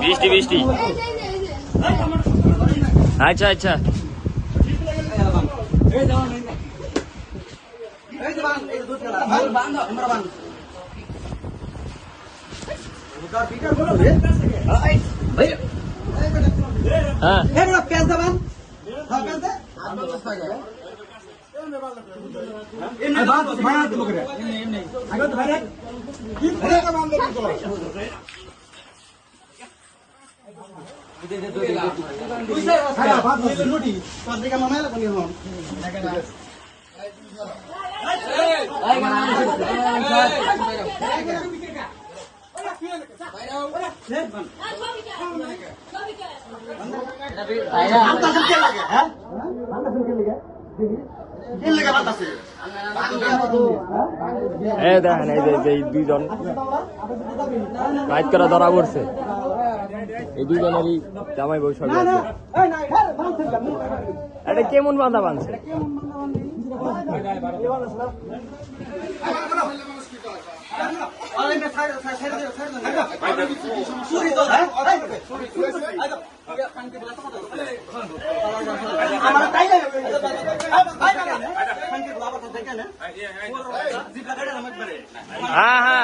বৃষ্টি বৃষ্টি আচ্ছা আচ্ছা দেখেন এই দুইজন কাজ করা ধরা পড়ছে এই দুজনেরই জামাই বউ সব এটা কেমন বাঁধা বাঁধছে হ্যাঁ হ্যাঁ